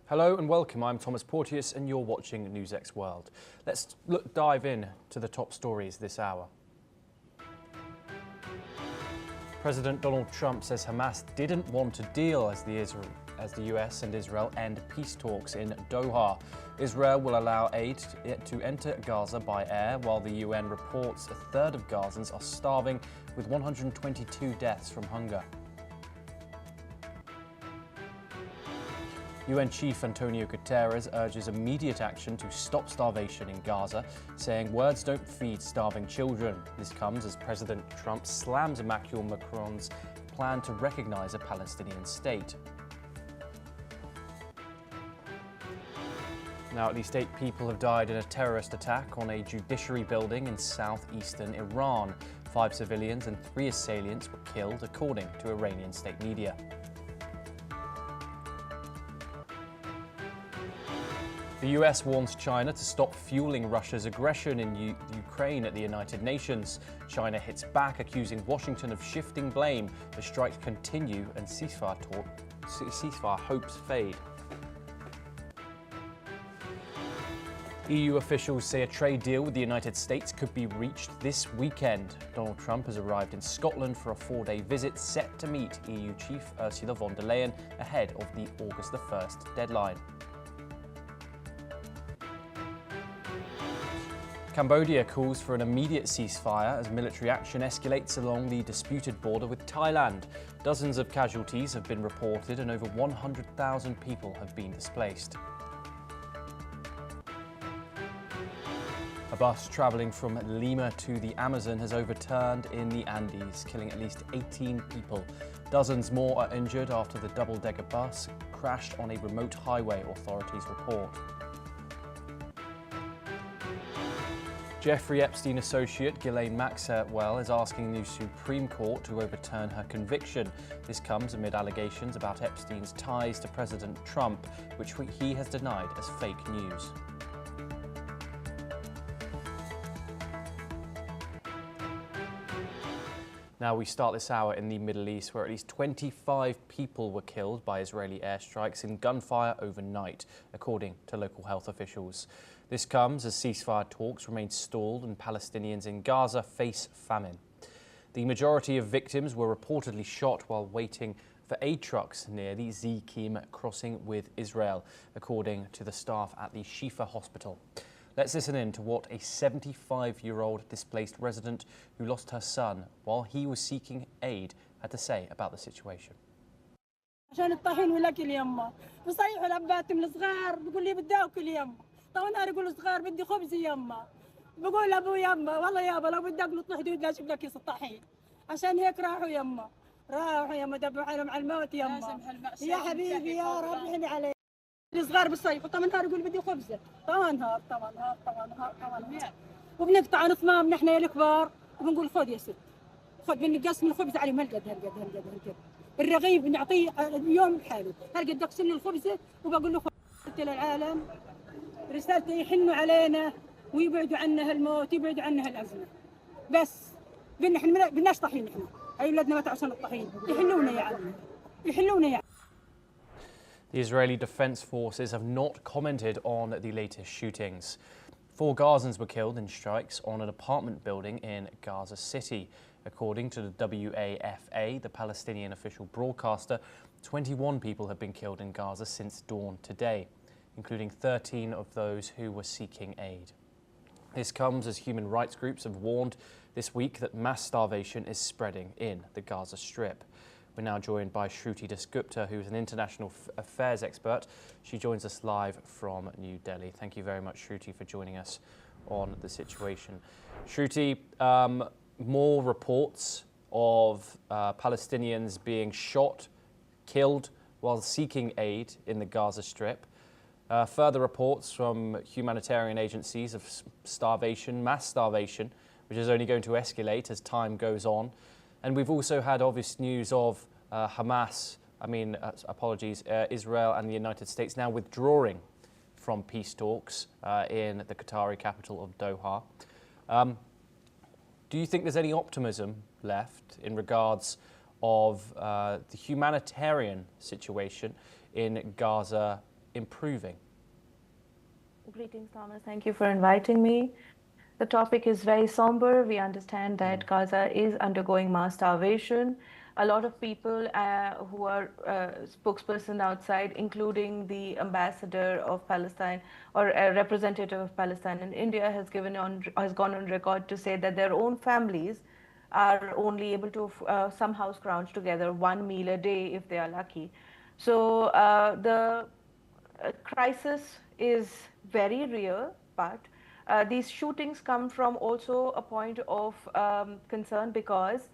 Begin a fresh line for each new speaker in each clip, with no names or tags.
Hello and welcome, I'm Thomas Porteous and you're watching NewsX World. Let's dive in to the top stories this hour. President Donald Trump says Hamas didn't want a deal as the US and Israel end peace talks in Doha. Israel will allow aid to enter Gaza by air, while the UN reports a third of Gazans are starving, with 122 deaths from hunger. UN Chief Antonio Guterres urges immediate action to stop starvation in Gaza, saying words don't feed starving children. This comes as President Trump slams Emmanuel Macron's plan to recognise a Palestinian state. Now, at least 8 people have died in a terrorist attack on a judiciary building in southeastern Iran. 5 civilians and 3 assailants were killed, according to Iranian state media. The US warns China to stop fueling Russia's aggression in Ukraine at the United Nations. China hits back, accusing Washington of shifting blame. The strikes continue and ceasefire hopes fade. EU officials say a trade deal with the United States could be reached this weekend. Donald Trump has arrived in Scotland for a 4-day visit, set to meet EU Chief Ursula von der Leyen ahead of the August 1st deadline. Cambodia calls for an immediate ceasefire as military action escalates along the disputed border with Thailand. Dozens of casualties have been reported and over 100,000 people have been displaced. A bus travelling from Lima to the Amazon has overturned in the Andes, killing at least 18 people. Dozens more are injured after the double-decker bus crashed on a remote highway, authorities report. Jeffrey Epstein associate Ghislaine Maxwell is asking the Supreme Court to overturn her conviction. This comes amid allegations about Epstein's ties to President Trump, which he has denied as fake news. Now we start this hour in the Middle East, where at least 25 people were killed by Israeli airstrikes and gunfire overnight, according to local health officials. This comes as ceasefire talks remain stalled and Palestinians in Gaza face famine. The majority of victims were reportedly shot while waiting for aid trucks near the Zikim crossing with Israel, according to the staff at the Shifa hospital. Let's listen in to what a 75-year-old displaced resident who lost her son while he was seeking aid had to say about the situation.
عشان الطحين والاكل يما بصيحوا الابات الصغار بقول لي بدي اكل يما طبعا انا اقول صغار بدي خبز يما بقول ابو يما والله يابا لو بدي اكل طول حدود لا اشوف لك كيس الطحين عشان هيك راحوا يما دبوا عليهم على الموت يما يا حبيبي يا رب احمي عليك الصغار بالصيف طبعا نهار يقول بدي خبزه طبعا نهار وبنقطع نصمام نحن يا الكبار وبنقول خذ يا ست خذ بنقسم الخبز عليهم هالقد الرغيف بنعطيه اليوم بحاله هالقد اقسم له الخبزه وبقول له خذ للعالم رسالتي يحنوا علينا ويبعدوا عنا هالموت يبعدوا عنا هالازمه بس احنا بدناش طحين احنا اي اولادنا ما تعشان الطحين يحلونا يا عمي يحلونا يا.
The Israeli Defense Forces have not commented on the latest shootings. 4 Gazans were killed in strikes on an apartment building in Gaza City. According to the WAFA, the Palestinian official broadcaster, 21 people have been killed in Gaza since dawn today, including 13 of those who were seeking aid. This comes as human rights groups have warned this week that mass starvation is spreading in the Gaza Strip. We're now joined by Shruti Dasgupta, who's an international affairs expert. She joins us live from New Delhi. Thank you very much, Shruti, for joining us on the situation. Shruti, more reports of Palestinians being shot, killed while seeking aid in the Gaza Strip. Further reports from humanitarian agencies of starvation, mass starvation, which is only going to escalate as time goes on. And we've also had obvious news of Israel and the United States now withdrawing from peace talks in the Qatari capital of Doha. Do you think there's any optimism left in regards of the humanitarian situation in Gaza improving?
Greetings, Thomas. Thank you for inviting me. The topic is very somber. We understand that Gaza is undergoing mass starvation. A lot of people who are spokesperson outside, including the ambassador of Palestine or a representative of Palestine in India, has gone on record to say that their own families are only able to somehow scrounge together one meal a day if they are lucky. So the crisis is very real, but these shootings come from also a point of concern because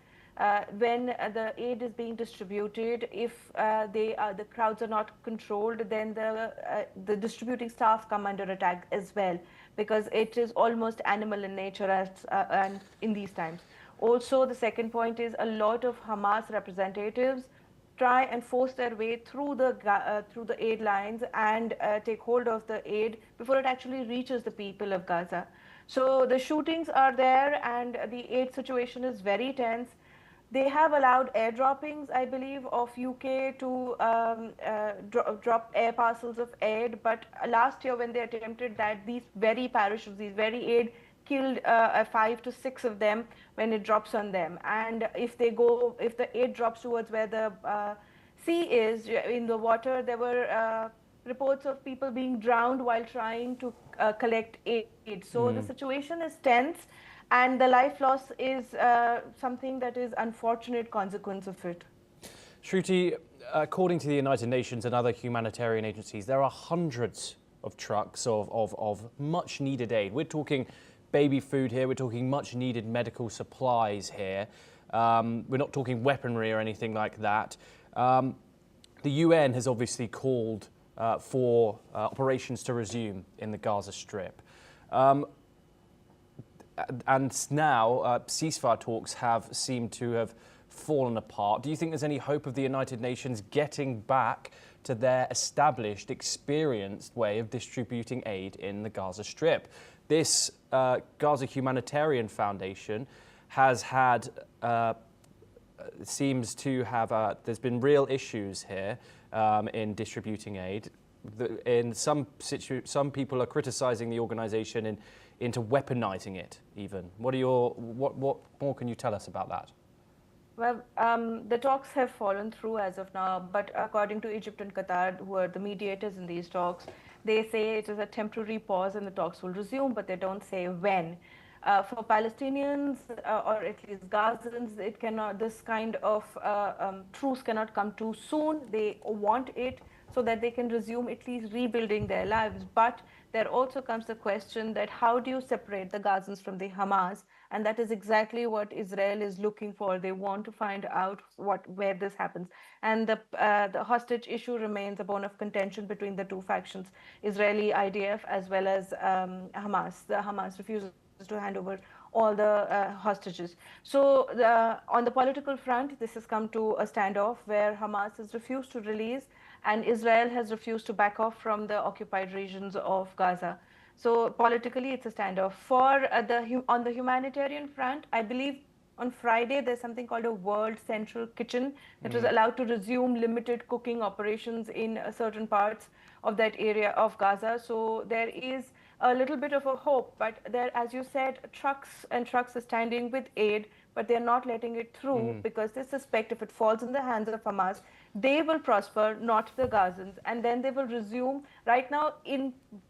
when the aid is being distributed, if the crowds are not controlled, then the distributing staff come under attack as well, because it is almost animal in nature and in these times. Also, the second point is a lot of Hamas representatives try and force their way through the aid lines and take hold of the aid before it actually reaches the people of Gaza. So the shootings are there and the aid situation is very tense. They have allowed airdroppings, I believe, of UK to drop air parcels of aid. But last year when they attempted that, these very parachutes, these very aid killed 5 to 6 of them when it drops on them. And if the aid drops towards where the sea is in the water, there were reports of people being drowned while trying to collect aid. So the situation is tense, and the life loss is something that is unfortunate consequence of it.
Shruti, according to the United Nations and other humanitarian agencies, there are hundreds of trucks of much needed aid. We're talking baby food here, we're talking much needed medical supplies here. We're not talking weaponry or anything like that. The UN has obviously called for operations to resume in the Gaza Strip. And now ceasefire talks have seemed to have fallen apart. Do you think there's any hope of the United Nations getting back to their established, experienced way of distributing aid in the Gaza Strip? This Gaza Humanitarian Foundation has had, seems to have, there's been real issues here in distributing aid. Some people are criticising the organisation into weaponising it even. What more can you tell us about that?
Well, the talks have fallen through as of now, but according to Egypt and Qatar, who are the mediators in these talks, they say it is a temporary pause and the talks will resume, but they don't say when. For Palestinians, or at least Gazans, it cannot. This kind of truce cannot come too soon. They want it so that they can resume at least rebuilding their lives. But there also comes the question that how do you separate the Gazans from the Hamas? And that is exactly what Israel is looking for. They want to find out where this happens. And the hostage issue remains a bone of contention between the two factions, Israeli IDF as well as Hamas. The Hamas refuses to hand over all the hostages. So on the political front, this has come to a standoff where Hamas has refused to release and Israel has refused to back off from the occupied regions of Gaza. So politically, it's a standoff. On the humanitarian front, I believe on Friday, there's something called a World Central Kitchen that was allowed to resume limited cooking operations in certain parts of that area of Gaza. So there is a little bit of a hope, but there, as you said, trucks are standing with aid, but they're not letting it through because they suspect if it falls in the hands of Hamas, they will prosper, not the Gazans, and then they will resume. Right now,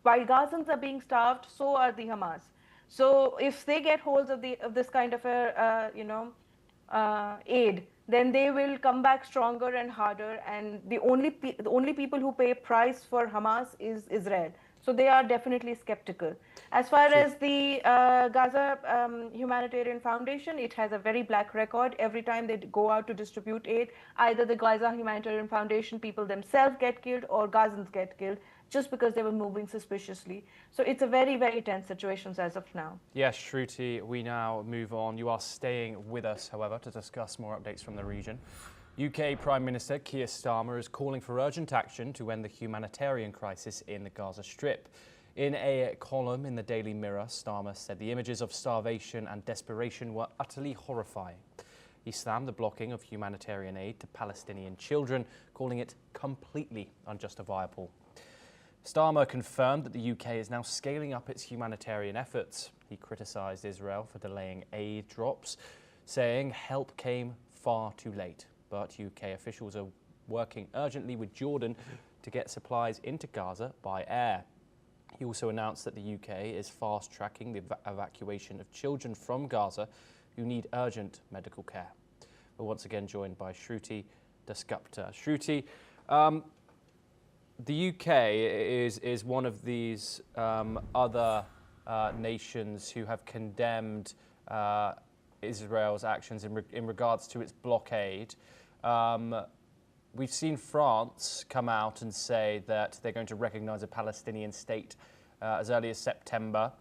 while Gazans are being starved, so are the Hamas. So if they get hold of this kind of aid, then they will come back stronger and harder. And the only people who pay price for Hamas is Israel. So they are definitely skeptical. As far as the Gaza Humanitarian Foundation, it has a very black record. Every time they go out to distribute aid, either the Gaza Humanitarian Foundation people themselves get killed or Gazans get killed just because they were moving suspiciously. So it's a very, very tense situation as of now.
Yes, Shruti, we now move on. You are staying with us, however, to discuss more updates from the region. UK Prime Minister Keir Starmer is calling for urgent action to end the humanitarian crisis in the Gaza Strip. In a column in the Daily Mirror, Starmer said the images of starvation and desperation were utterly horrifying. He slammed the blocking of humanitarian aid to Palestinian children, calling it completely unjustifiable. Starmer confirmed that the UK is now scaling up its humanitarian efforts. He criticised Israel for delaying aid drops, saying help came far too late. But UK officials are working urgently with Jordan to get supplies into Gaza by air. He also announced that the UK is fast-tracking the evacuation of children from Gaza who need urgent medical care. We're once again joined by Shruti Dasgupta. Shruti, the UK is one of these other nations who have condemned Israel's actions in regards to its blockade. We've seen France come out and say that they're going to recognise a Palestinian state as early as September.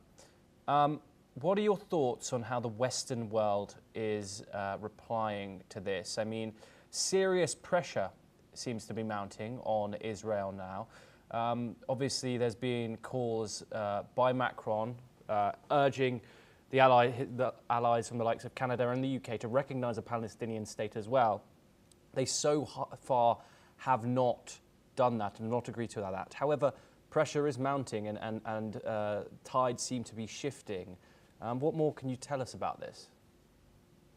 What are your thoughts on how the Western world is replying to this? I mean, serious pressure seems to be mounting on Israel now. Obviously, there's been calls by Macron urging the allies from the likes of Canada and the UK to recognise a Palestinian state as well. They so far have not done that and not agreed to that. However, pressure is mounting and tides seem to be shifting. What more can you tell us about this?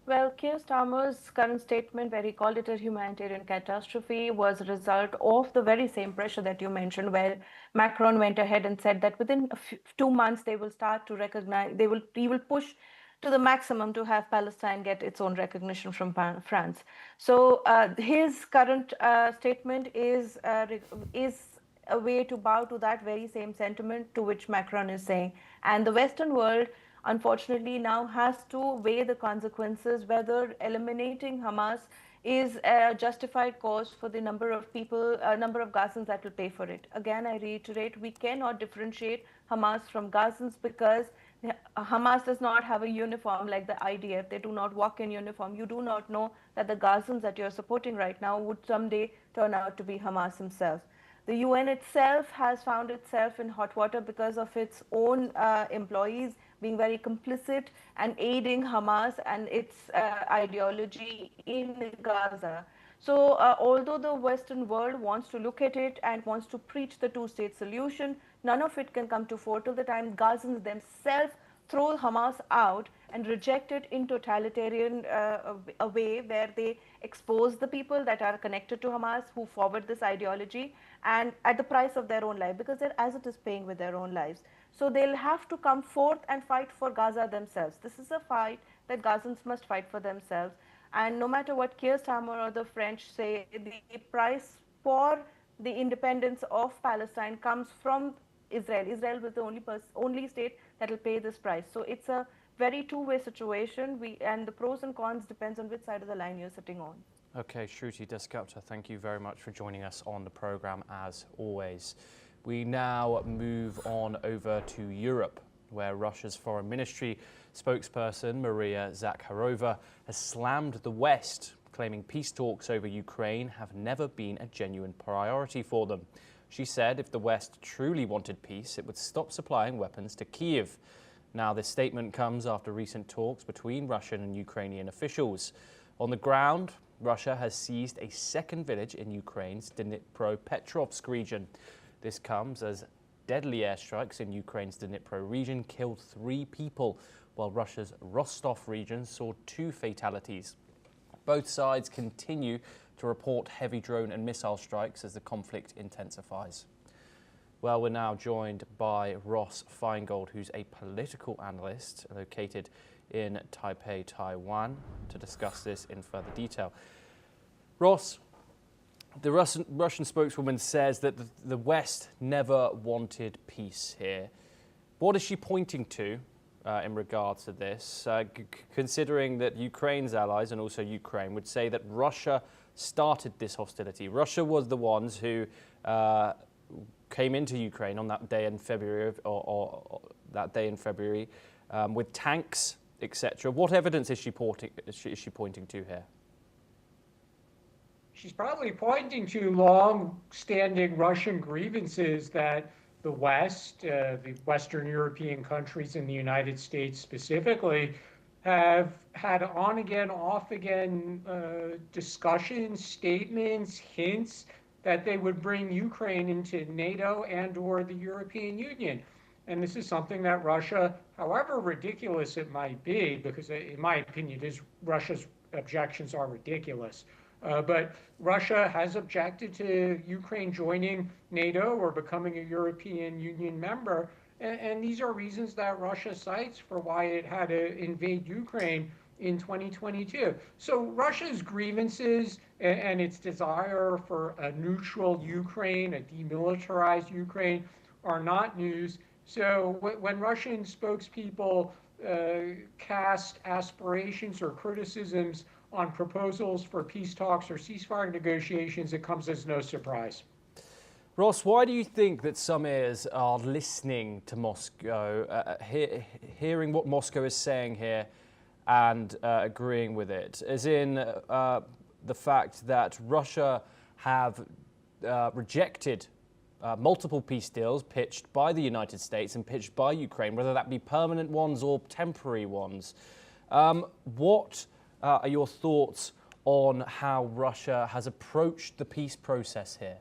Well, Keir Starmer's current statement, where he called it a humanitarian catastrophe, was a result of the very same pressure that you mentioned, where Macron went ahead and said that within 2 months they will start to recognize, he will push to the maximum to have Palestine get its own recognition from France. So his current statement is a way to bow to that very same sentiment to which Macron is saying. And the Western world, unfortunately, now has to weigh the consequences, whether eliminating Hamas is a justified cause for the number of people, number of Gazans that will pay for it. Again, I reiterate, we cannot differentiate Hamas from Gazans because Hamas does not have a uniform like the IDF. They do not walk in uniform. You do not know that the Gazans that you're supporting right now would someday turn out to be Hamas themselves. The UN itself has found itself in hot water because of its own employees being very complicit and aiding Hamas and its ideology in Gaza. So although the Western world wants to look at it and wants to preach the two-state solution, none of it can come to fore till the time Gazans themselves throw Hamas out and reject it in totalitarian a way where they expose the people that are connected to Hamas who forward this ideology and at the price of their own life, because they're as it is paying with their own lives. So they'll have to come forth and fight for Gaza themselves. This is a fight that Gazans must fight for themselves. And no matter what Keir Starmer or the French say, the price for the independence of Palestine comes from Israel. Israel was the only state that will pay this price. So it's a very two-way situation, and the pros and cons depends on which side of the line you're sitting on.
Okay, Shruti Dasgupta, thank you very much for joining us on the programme as always. We now move on over to Europe, where Russia's foreign ministry spokesperson Maria Zakharova has slammed the West, claiming peace talks over Ukraine have never been a genuine priority for them. She said if the West truly wanted peace, it would stop supplying weapons to Kyiv. Now, this statement comes after recent talks between Russian and Ukrainian officials. On the ground, Russia has seized a second village in Ukraine's Dnipropetrovsk region. This comes as deadly airstrikes in Ukraine's Dnipro region killed 3 people, while Russia's Rostov region saw 2 fatalities. Both sides continue to report heavy drone and missile strikes as the conflict intensifies. Well, we're now joined by Ross Feingold, who's a political analyst located in Taipei, Taiwan, to discuss this in further detail. Ross, the Russian spokeswoman says that the West never wanted peace here. What is she pointing to in regards to this, considering that Ukraine's allies and also Ukraine would say that Russia started this hostility? Russia was the ones who came into Ukraine on that day in February, with tanks, etc. What evidence is she pointing to here?
She's probably pointing to long-standing Russian grievances that the West, the Western European countries and the United States specifically, have had on again, off again discussions, statements, hints that they would bring Ukraine into NATO and or the European Union. And this is something that Russia, however ridiculous it might be, because in my opinion, Russia's objections are ridiculous. But Russia has objected to Ukraine joining NATO or becoming a European Union member. And these are reasons that Russia cites for why it had to invade Ukraine in 2022. So Russia's grievances and its desire for a neutral Ukraine, a demilitarized Ukraine, are not news. So when Russian spokespeople cast aspirations or criticisms on proposals for peace talks or ceasefire negotiations, it comes as no surprise.
Ross, why do you think that some ears are listening to Moscow, hearing what Moscow is saying here and agreeing with it? As in the fact that Russia have rejected multiple peace deals pitched by the United States and pitched by Ukraine, whether that be permanent ones or temporary ones. What are your thoughts on how Russia has approached the peace process here?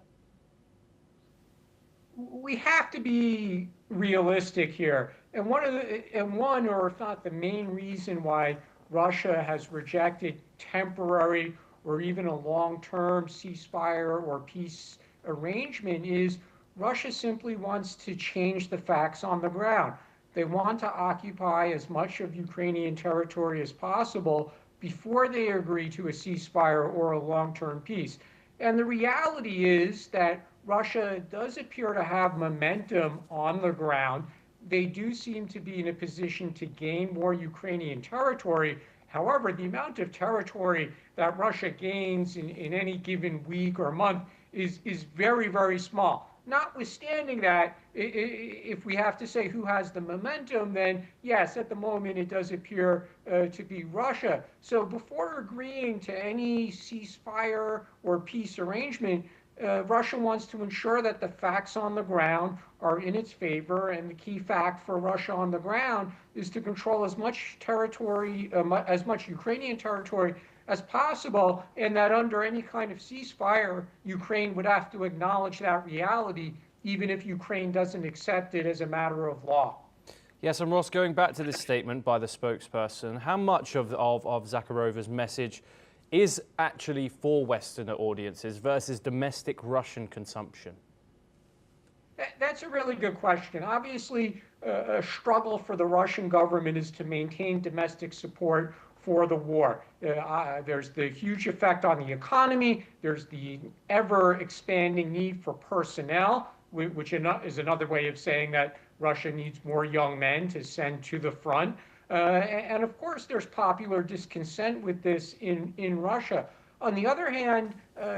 We have to be realistic here. And one, or if not the main reason why Russia has rejected temporary or even a long-term ceasefire or peace arrangement is Russia simply wants to change the facts on the ground. They want to occupy as much of Ukrainian territory as possible before they agree to a ceasefire or a long-term peace. And the reality is that Russia does appear to have momentum on the ground. They do seem to be in a position to gain more Ukrainian territory. However, the amount of territory that Russia gains in any given week or month is very, very small. Notwithstanding that, if we have to say who has the momentum, then yes, at the moment it does appear to be Russia. So before agreeing to any ceasefire or peace arrangement, Russia wants to ensure that the facts on the ground are in its favor, and the key fact for Russia on the ground is to control as much territory, as much Ukrainian territory as possible, and that under any kind of ceasefire, Ukraine would have to acknowledge that reality, even if Ukraine doesn't accept it as a matter of law.
Yes, and Ross, going back to this statement by the spokesperson, how much of Zakharova's message is actually for Western audiences versus domestic Russian consumption?
That's a really good question. Obviously, a struggle for the Russian government is to maintain domestic support for the war. There's the huge effect on the economy. There's the ever-expanding need for personnel, which is another way of saying that Russia needs more young men to send to the front. And of course, there's popular discontent with this in Russia. On the other hand,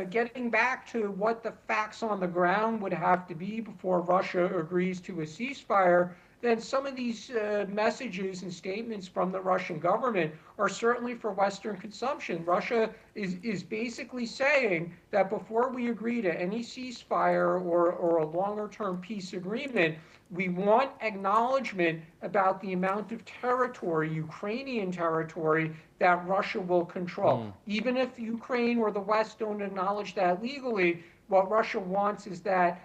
getting back to what the facts on the ground would have to be before Russia agrees to a ceasefire, then some of these messages and statements from the Russian government are certainly for Western consumption. Russia is basically saying that before we agree to any ceasefire or a longer-term peace agreement, we want acknowledgement about the amount of territory, Ukrainian territory, that Russia will control. Even if Ukraine or the West don't acknowledge that legally, what Russia wants is that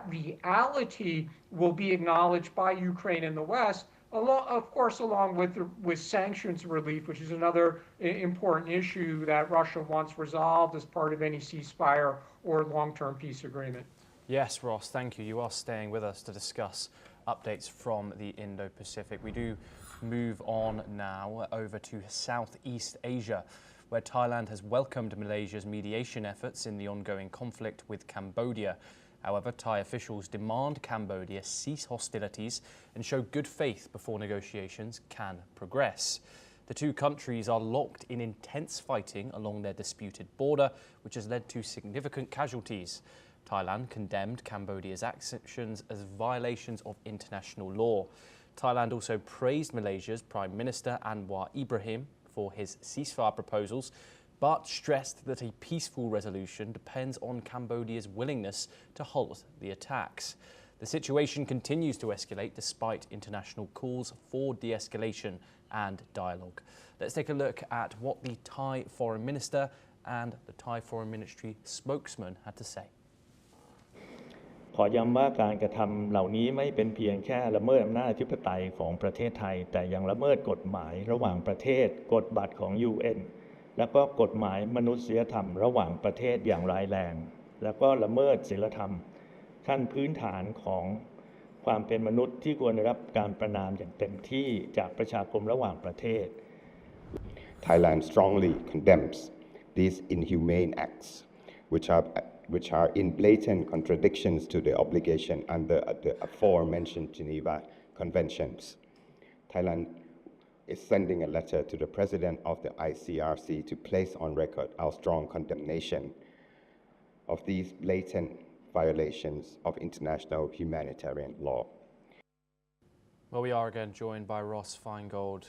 reality will be acknowledged by Ukraine and the West, of course, along with sanctions relief, which is another important issue that Russia wants resolved as part of any ceasefire or long-term peace agreement.
Yes, Ross, thank you. You are staying with us to discuss updates from the Indo-Pacific. We do move on now over to Southeast Asia, where Thailand has welcomed Malaysia's mediation efforts in the ongoing conflict with Cambodia. However, Thai officials demand Cambodia cease hostilities and show good faith before negotiations can progress. The two countries are locked in intense fighting along their disputed border, which has led to significant casualties. Thailand condemned Cambodia's actions as violations of international law. Thailand also praised Malaysia's Prime Minister Anwar Ibrahim for his ceasefire proposals, but stressed that a peaceful resolution depends on Cambodia's willingness to halt the attacks. The situation continues to escalate despite international calls for de-escalation and dialogue. Let's take a look at what the Thai Foreign Minister and the Thai Foreign Ministry spokesman had to say.
ขอย้ำว่าการกระทำเหล่านี้ไม่เป็นเพียงแค่ละเมิดอำนาจอธิปไตยของประเทศไทยแต่ยังละเมิดกฎหมายระหว่างประเทศกฎบัตรของ UN แล้วก็กฎหมายมนุษยธรรมระหว่างประเทศอย่างร้ายแรงแล้วก็ละเมิดศีลธรรมขั้นพื้นฐานของความเป็นมนุษย์ที่ควรได้รับการประณามอย่างเต็มที่จากประชาคมระหว่างประเทศ
Thailand strongly condemns these inhumane acts which are in blatant contradictions to the obligation under the aforementioned Geneva Conventions. Thailand is sending a letter to the President of the ICRC to place on record our strong condemnation of these blatant violations of international humanitarian law.
Well, we are again joined by Ross Feingold,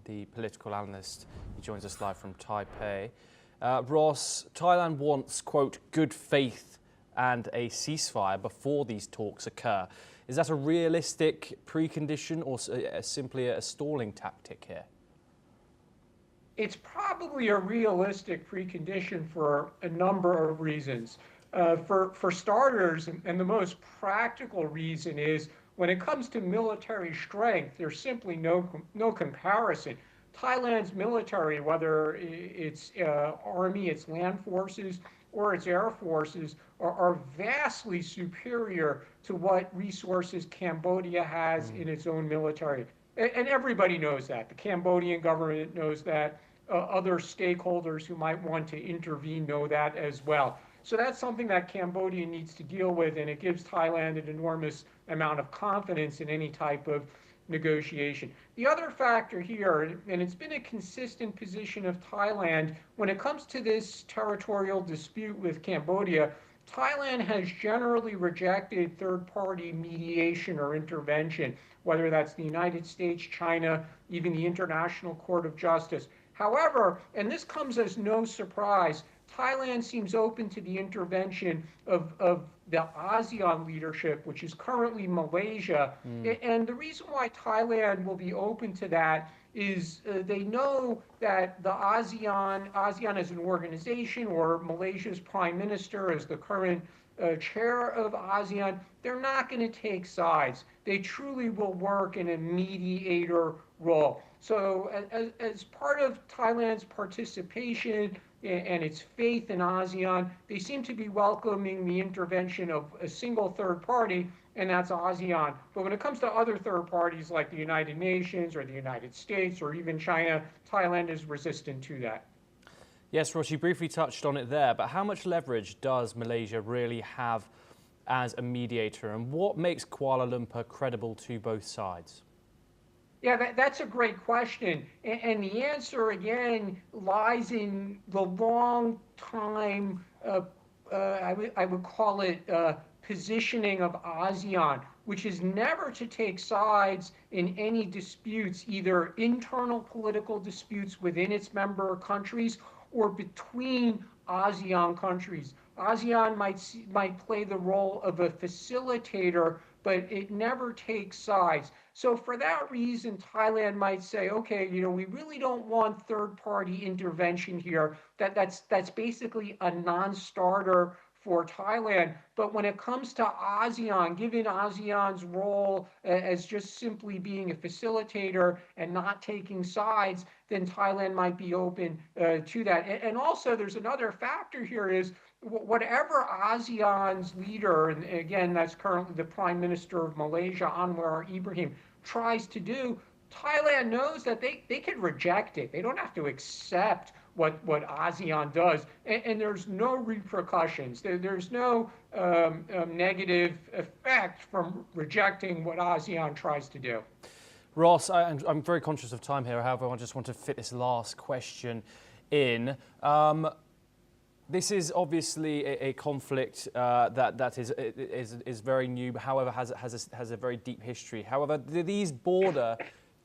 the political analyst. He joins us live from Taipei. Ross, Thailand wants, quote, good faith and a ceasefire before these talks occur. Is that a realistic precondition or simply a stalling tactic here?
It's probably a realistic precondition for a number of reasons. For starters, and the most practical reason is when it comes to military strength, there's simply no comparison. Thailand's military, whether its army, its land forces, or its air forces, are vastly superior to what resources Cambodia has in its own military. And everybody knows that. The Cambodian government knows that. Other stakeholders who might want to intervene know that as well. So that's something that Cambodia needs to deal with, and it gives Thailand an enormous amount of confidence in any type of negotiation. The other factor here, and it's been a consistent position of Thailand, when it comes to this territorial dispute with Cambodia, Thailand has generally rejected third-party mediation or intervention, whether that's the United States, China, even the International Court of Justice. However, and this comes as no surprise, Thailand seems open to the intervention of the ASEAN leadership, which is currently Malaysia. And the reason why Thailand will be open to that is they know that the ASEAN as an organization, or Malaysia's prime minister as the current chair of ASEAN, they're not going to take sides. They truly will work in a mediator role. So as part of Thailand's participation and its faith in ASEAN, they seem to be welcoming the intervention of a single third party, and that's ASEAN. But when it comes to other third parties like the United Nations or the United States or even China, Thailand is resistant to that.
Yes, Ross, you briefly touched on it there, but how much leverage does Malaysia really have as a mediator, and what makes Kuala Lumpur credible to both sides?
Yeah, that's a great question. And the answer, again, lies in the long time, I would call it positioning of ASEAN, which is never to take sides in any disputes, either internal political disputes within its member countries or between ASEAN countries. ASEAN might play the role of a facilitator, but it never takes sides. So for that reason, Thailand might say, okay, we really don't want third-party intervention here. That's basically a non-starter for Thailand. But when it comes to ASEAN, given ASEAN's role as just simply being a facilitator and not taking sides, then Thailand might be open to that. And also, there's another factor here is whatever ASEAN's leader, and again, that's currently the Prime Minister of Malaysia, Anwar Ibrahim, tries to do, Thailand knows that they can reject it. They don't have to accept what ASEAN does, and there's no repercussions. There's no negative effect from rejecting what ASEAN tries to do.
Ross, I'm very conscious of time here. However, I just want to fit this last question in. This is obviously a conflict that is very new, but however has a very deep history. However, do these border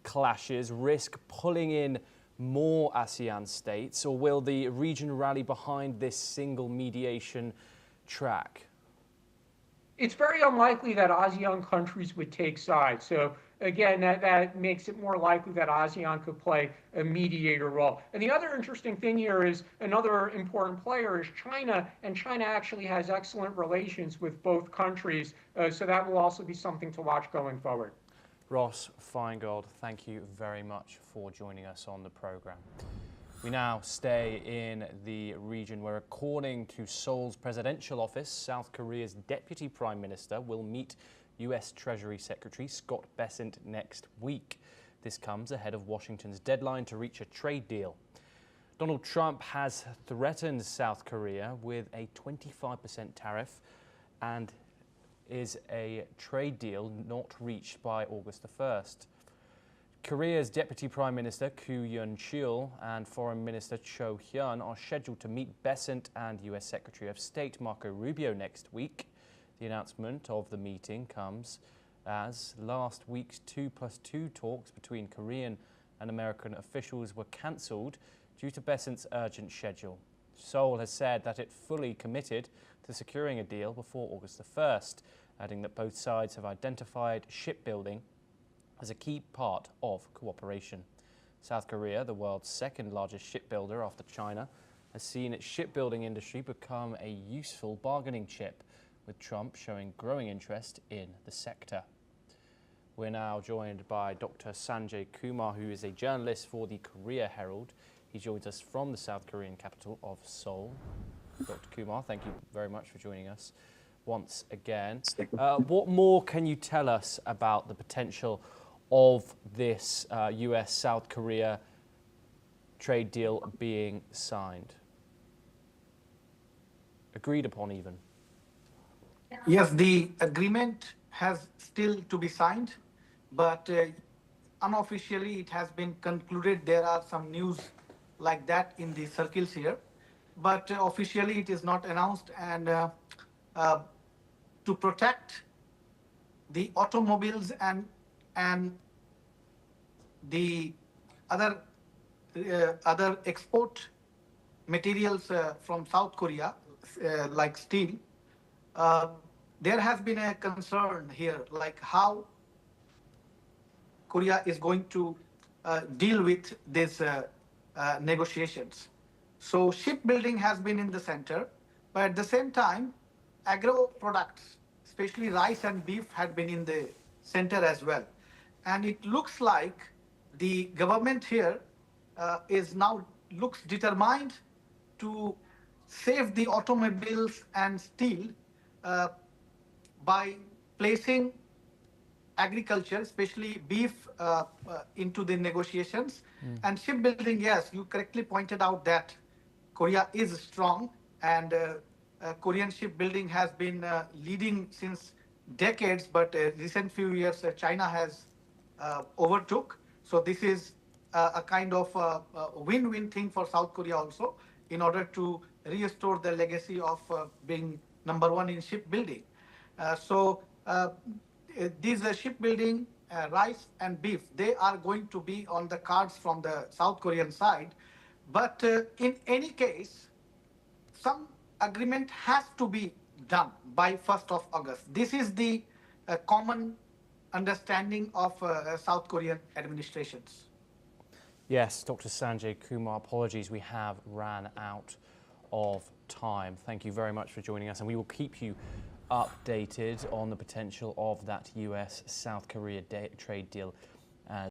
clashes risk pulling in more ASEAN states, or will the region rally behind this single mediation track?
It's very unlikely that ASEAN countries would take sides. So again, that makes it more likely that ASEAN could play a mediator role. And the other interesting thing here is another important player is China, and China actually has excellent relations with both countries, so that will also be something to watch going forward.
Ross Feingold, thank you very much for joining us on the programme. We now stay in the region where, according to Seoul's presidential office, South Korea's deputy prime minister will meet US Treasury Secretary Scott Bessent next week. This comes ahead of Washington's deadline to reach a trade deal. Donald Trump has threatened South Korea with a 25% tariff and is a trade deal not reached by August the 1st. Korea's Deputy Prime Minister Koo Yoon-chul and Foreign Minister Cho Hyun are scheduled to meet Bessent and US Secretary of State Marco Rubio next week. The announcement of the meeting comes as last week's 2+2 talks between Korean and American officials were cancelled due to Bessent's urgent schedule. Seoul has said that it fully committed to securing a deal before August the 1st, adding that both sides have identified shipbuilding as a key part of cooperation. South Korea, the world's second largest shipbuilder after China, has seen its shipbuilding industry become a useful bargaining chip, with Trump showing growing interest in the sector. We're now joined by Dr. Sanjay Kumar, who is a journalist for the Korea Herald. He joins us from the South Korean capital of Seoul. Dr. Kumar, thank you very much for joining us once again. What more can you tell us about the potential of this US-South Korea trade deal being signed? Agreed upon even?
Yes, the agreement has still to be signed, but unofficially it has been concluded. There are some news like that in the circles here, but officially it is not announced. And to protect the automobiles and the other export materials from South Korea, like steel, there has been a concern here, like how Korea is going to deal with these negotiations. So shipbuilding has been in the center, but at the same time, agro products, especially rice and beef, had been in the center as well. And it looks like the government here looks determined to save the automobiles and steel by placing agriculture, especially beef, into the negotiations. And shipbuilding, yes, you correctly pointed out that Korea is strong, and Korean shipbuilding has been leading since decades, but recent few years China has overtook. So this is a kind of win-win thing for South Korea also, in order to restore the legacy of being #1 in shipbuilding. These shipbuilding, rice and beef, they are going to be on the cards from the South Korean side. But in any case, some agreement has to be done by 1st of August. This is the common understanding of South Korean administrations.
Yes, Dr. Sanjay Kumar, apologies, we have ran out of time. Thank you very much for joining us, and we will keep you updated on the potential of that US-South Korea trade deal